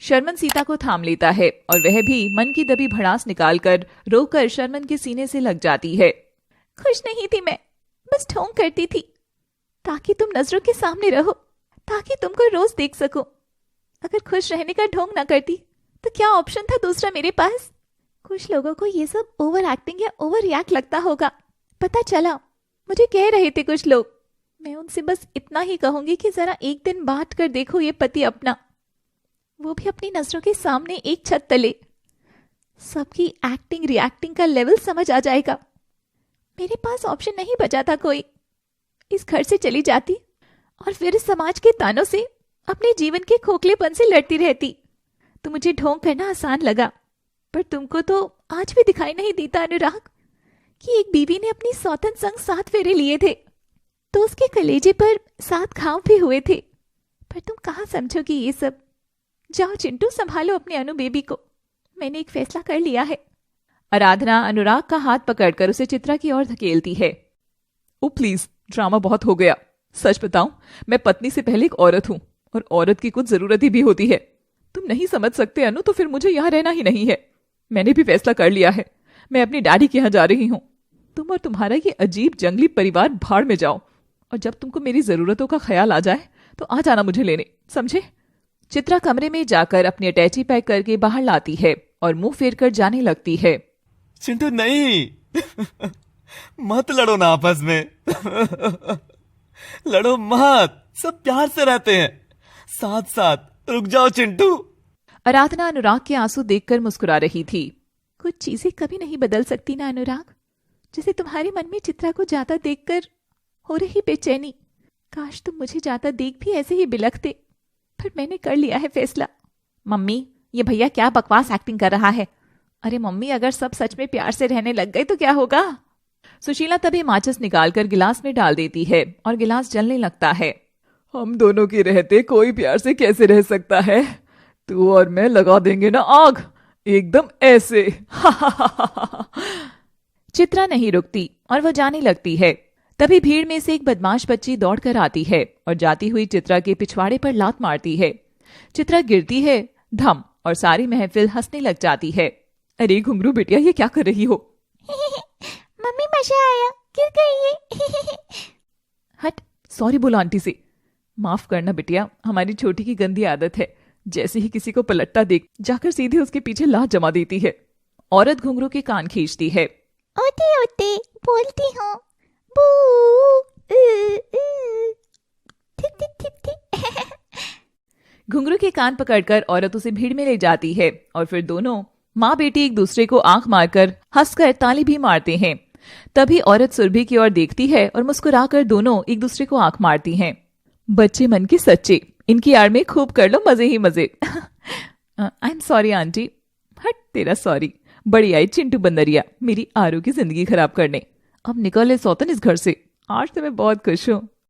शर्मन सीता को थाम लेता है और वह भी मन की दबी भड़ास निकालकर रोकर शर्मन के सीने से लग जाती है। खुश नहीं थी मैं, बस ढोंग करती थी ताकि तुम नजरों के सामने रहो, ताकि तुमको रोज देख सकूं। अगर खुश रहने का ढोंग ना करती तो क्या ऑप्शन था दूसरा मेरे पास? कुछ लोगों को ये सब ओवर एक्टिंग या ओवर रिएक्ट लगता होगा, पता चला। मुझे कह रहे थे कुछ लोग। मैं उनसे बस इतना ही कहूंगी कि जरा एक दिन बांट कर देखो ये पति अपना, वो भी अपनी नजरों के सामने एक छत तले। सबकी एक्टिंग रिएक्टिंग का लेवल समझ आ जाएगा। मेरे पास ऑप्शन नहीं बचा था कोई। इस घर से चली जाती और फिर इस समाज के तानों से अपने जीवन के खोखलेपन से लड़ती रहती। तो मुझे ढोंग करना आसान लगा, पर तुमको तो आज भी दिखाई नहीं देता अनुराग कि एक बीवी ने अपनी सौतन संग 7 फेरे लिए थे तो उसके कलेजे पर 7 घाव भी हुए थे। पर तुम कहाँ समझोगी ये सब। जाओ चिंटू, संभालो अपने अनु बेबी को। मैंने एक फैसला कर लिया है। आराधना अनुराग का हाथ पकड़कर उसे चित्रा की ओर धकेलती है। ओ प्लीज, ड्रामा बहुत हो गया। सच बताऊं, मैं पत्नी से पहले एक औरत हूं और औरत की कुछ जरूरत भी होती है। तुम नहीं समझ सकते अनु, तो फिर मुझे यहाँ रहना ही नहीं है। मैंने भी फैसला कर लिया है, मैं अपनी डैडी के यहाँ जा रही हूँ। तुम और तुम्हारा ये अजीब जंगली परिवार भाड़ में जाओ, और जब तुमको मेरी जरूरतों का ख्याल आ जाए तो आ जाना मुझे लेने, समझे? चित्रा कमरे में जाकर अपनी अटैची पैक करके बाहर लाती है और मुंह फेर कर जाने लगती है। चिंटू नहीं मत लड़ो ना आपस में लड़ो मत, सब प्यार से रहते हैं साथ साथ। रुक जाओ चिंटू। आराधना अनुराग के आंसू देखकर मुस्कुरा रही थी। कुछ चीजें कभी नहीं बदल सकती ना अनुराग, जैसे तुम्हारे मन में चित्रा को जाता देखकर हो रही बेचैनी। काश तुम मुझे जाता देख भी ऐसे ही बिलखते, पर मैंने कर लिया है फैसला। मम्मी, ये भैया क्या बकवास एक्टिंग कर रहा है। अरे मम्मी, अगर सब सच में प्यार से रहने लग गए तो क्या होगा? सुशीला तभी माचिस निकालकर गिलास में डाल देती है और गिलास जलने लगता है। हम दोनों के रहते कोई प्यार से कैसे रह सकता है? तू और मैं लगा देंगे ना आग, एकदम ऐसे। चित्रा नहीं रुकती और वो जाने लगती है। तभी भीड़ में से एक बदमाश बच्ची दौड़कर आती है और जाती हुई चित्रा के पिछवाड़े पर लात मारती है। चित्रा गिरती है धम, और सारी महफिल हंसने लग जाती है। अरे घुंघरू बिटिया, ये क्या कर रही हो? मम्मी मजा आया, गिर गई ये। हट, सॉरी बोलो आंटी से। माफ करना बिटिया, हमारी छोटी की गंदी आदत है, जैसे ही किसी को पलटता देख जाकर सीधे उसके पीछे लात जमा देती है। औरत घुंघरू के कान खींचती है। ओते ओते बोलती हूँ, घुंघरू के कान पकड़कर औरत उसे भीड़ में ले जाती है और फिर दोनों माँ बेटी एक दूसरे को आंख मारकर हंसकर ताली भी मारते हैं। तभी औरत सुरभि की ओर देखती है और मुस्कुराकर दोनों एक दूसरे को आंख मारती हैं। बच्चे मन के सच्चे, इनकी आड़ में खूब कर लो मजे ही मजे। I am sorry aunty. हट तेरा सॉरी, बड़ी आई चिंटू बंदरिया मेरी आरू की जिंदगी खराब करने। अब निकल ले सौतन इस घर से। आज तो मैं बहुत खुश हूँ।